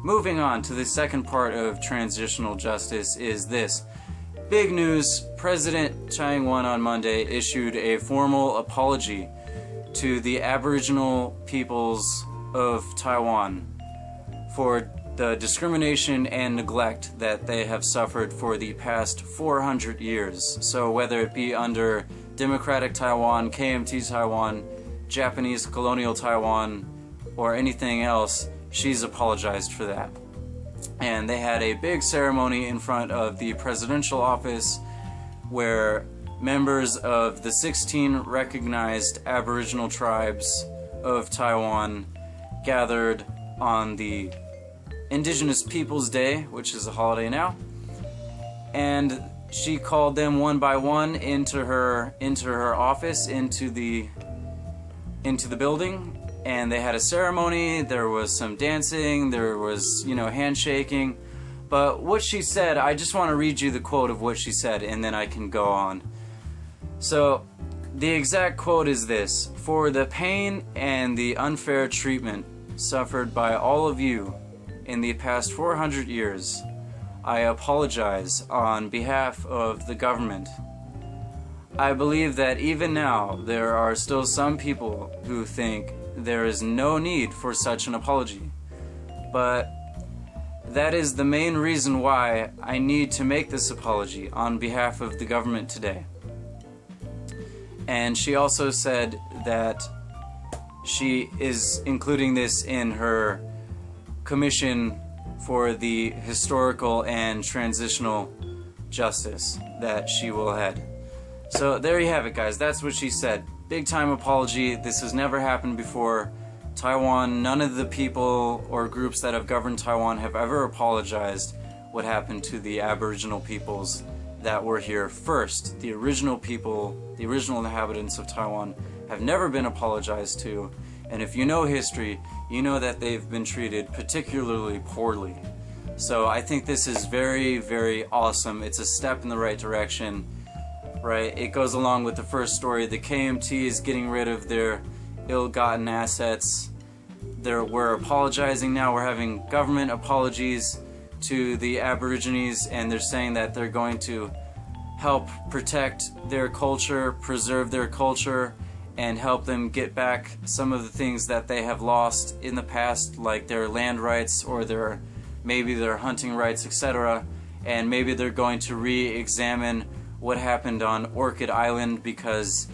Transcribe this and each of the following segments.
moving on to the second part of transitional justice is this. Big news, President Taiwan on Monday issued a formal apology to the Aboriginal peoples of Taiwan for the discrimination and neglect that they have suffered for the past 400 years. So whether it be under Democratic Taiwan, KMT Taiwan, Japanese colonial Taiwan, or anything else, she's apologized for that. And they had a big ceremony in front of the presidential office where members of the 16 recognized Aboriginal tribes of Taiwan gathered on the Indigenous Peoples Day, which is a holiday now, and she called them one by one into her office, into the building, and they had a ceremony. There was some dancing, there was, handshaking. But what she said, I just want to read you the quote of what she said, and then I can go on. So, the exact quote is this: "For the pain and the unfair treatment suffered by all of you in the past 400 years, I apologize on behalf of the government. I believe that even now there are still some people who think there is no need for such an apology, but that is the main reason why I need to make this apology on behalf of the government today." And she also said that she is including this in her commission for the historical and transitional justice that she will head. So there you have it, guys. That's what she said. Big time apology. This has never happened before. Taiwan, none of the people or groups that have governed Taiwan have ever apologized what happened to the Aboriginal peoples that were here first. The original people, the original inhabitants of Taiwan have never been apologized to. And if you know history, you know that they've been treated particularly poorly. So I think this is very, very awesome. It's a step in the right direction, right? It goes along with the first story. The KMT is getting rid of their ill-gotten assets. We're apologizing now. We're having government apologies to the Aborigines, and they're saying that they're going to help protect their culture, preserve their culture, and help them get back some of the things that they have lost in the past, like their land rights or maybe their hunting rights, etc. And maybe they're going to re-examine what happened on Orchid Island, because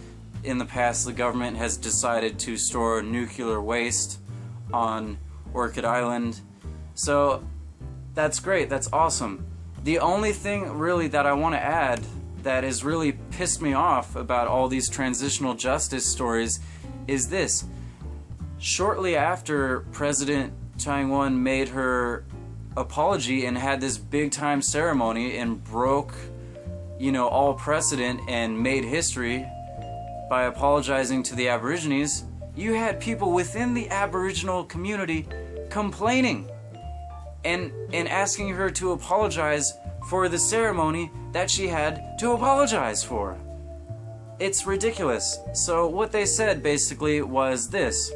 in the past the government has decided to store nuclear waste on Orchid Island. So that's great, that's awesome. The only thing really that I want to add that has really pissed me off about all these transitional justice stories is this. Shortly after President Taiwan made her apology and had this big time ceremony and broke, all precedent and made history by apologizing to the Aborigines, you had people within the Aboriginal community complaining and asking her to apologize for the ceremony that she had to apologize for. It's ridiculous. So what they said basically was this.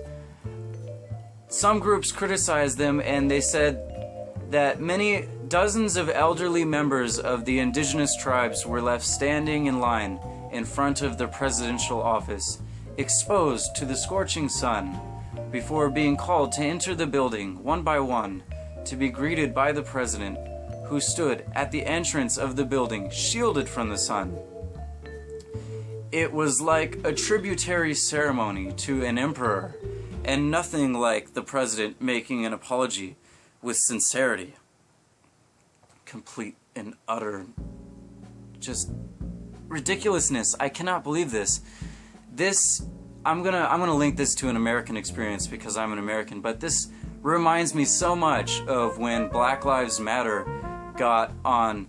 Some groups criticized them, and they said that many dozens of elderly members of the indigenous tribes were left standing in line in front of the presidential office, exposed to the scorching sun, before being called to enter the building one by one to be greeted by the president, who stood at the entrance of the building, shielded from the sun. It was like a tributary ceremony to an emperor, and nothing like the president making an apology with sincerity. Complete and utter just ridiculousness. I cannot believe this. I'm gonna link this to an American experience because I'm an American, but this reminds me so much of when Black Lives Matter got on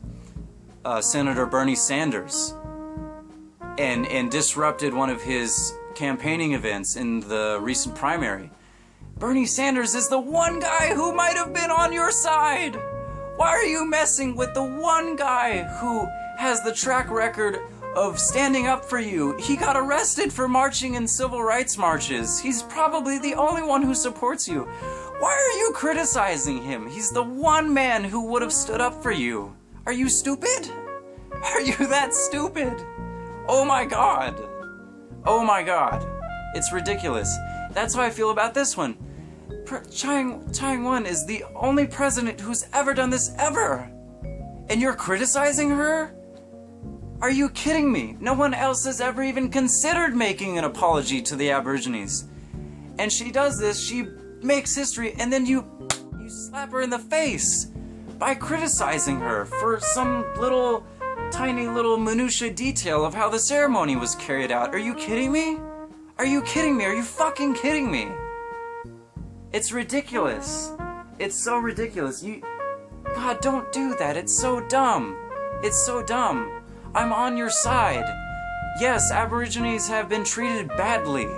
Senator Bernie Sanders and disrupted one of his campaigning events in the recent primary. Bernie Sanders is the one guy who might have been on your side. Why are you messing with the one guy who has the track record of standing up for you? He got arrested for marching in civil rights marches. He's probably the only one who supports you. Why are you criticizing him? He's the one man who would have stood up for you. Are you stupid? Are you that stupid? Oh my god. Oh my god. It's ridiculous. That's how I feel about this one. Taiwan is the only president who's ever done this ever. And you're criticizing her? Are you kidding me? No one else has ever even considered making an apology to the Aborigines. And she does this, she makes history, and then you slap her in the face by criticizing her for some tiny little minutia detail of how the ceremony was carried out. Are you kidding me? Are you kidding me? Are you fucking kidding me? It's ridiculous. It's so ridiculous. God, don't do that. It's so dumb. It's so dumb. I'm on your side. Yes, Aborigines have been treated badly.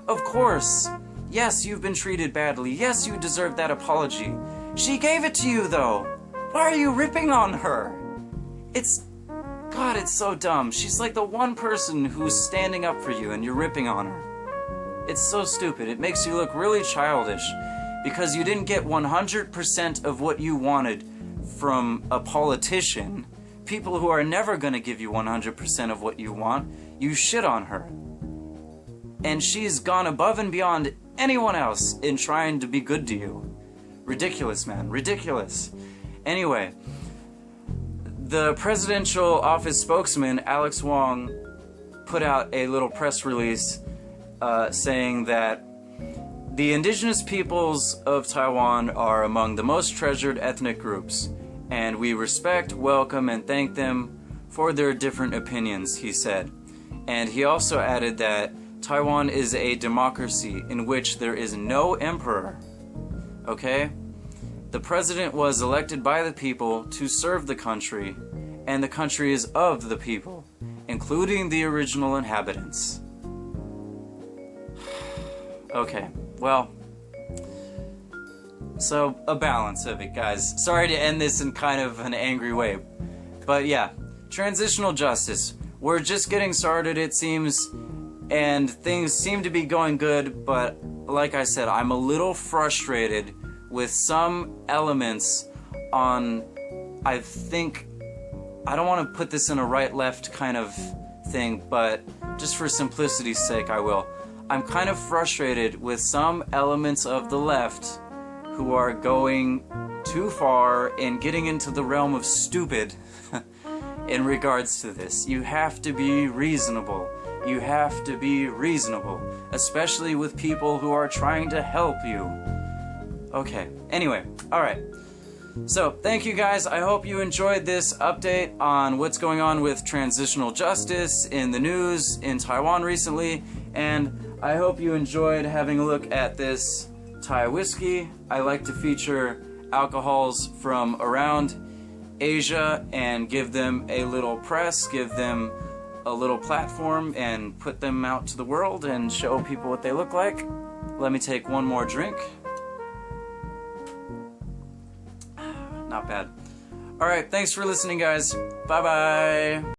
Of course. Yes, you've been treated badly. Yes, you deserve that apology. She gave it to you, though. Why are you ripping on her? God, it's so dumb. She's like the one person who's standing up for you and you're ripping on her. It's so stupid. It makes you look really childish because you didn't get 100% of what you wanted from a politician. People who are never going to give you 100% of what you want, you shit on her. And she's gone above and beyond anyone else in trying to be good to you. Ridiculous, man. Ridiculous. Anyway, the presidential office spokesman, Alex Wong, put out a little press release saying that the indigenous peoples of Taiwan are among the most treasured ethnic groups, and we respect, welcome, and thank them for their different opinions, he said. And he also added that Taiwan is a democracy in which there is no emperor. Okay? The president was elected by the people to serve the country, and the country is of the people, including the original inhabitants. Okay, well, so a balance of it, guys. Sorry to end this in kind of an angry way, but yeah, transitional justice. We're just getting started, it seems, and things seem to be going good, but like I said, I'm a little frustrated with some elements on, I don't want to put this in a right-left kind of thing, but just for simplicity's sake, I will. I'm kind of frustrated with some elements of the left who are going too far and getting into the realm of stupid in regards to this. You have to be reasonable. You have to be reasonable, especially with people who are trying to help you. Okay, anyway, alright. So, thank you guys. I hope you enjoyed this update on what's going on with transitional justice in the news in Taiwan recently, and I hope you enjoyed having a look at this Thai whiskey. I like to feature alcohols from around Asia and give them a little press, give them a little platform, and put them out to the world and show people what they look like. Let me take one more drink. Not bad. Alright, thanks for listening, guys. Bye-bye.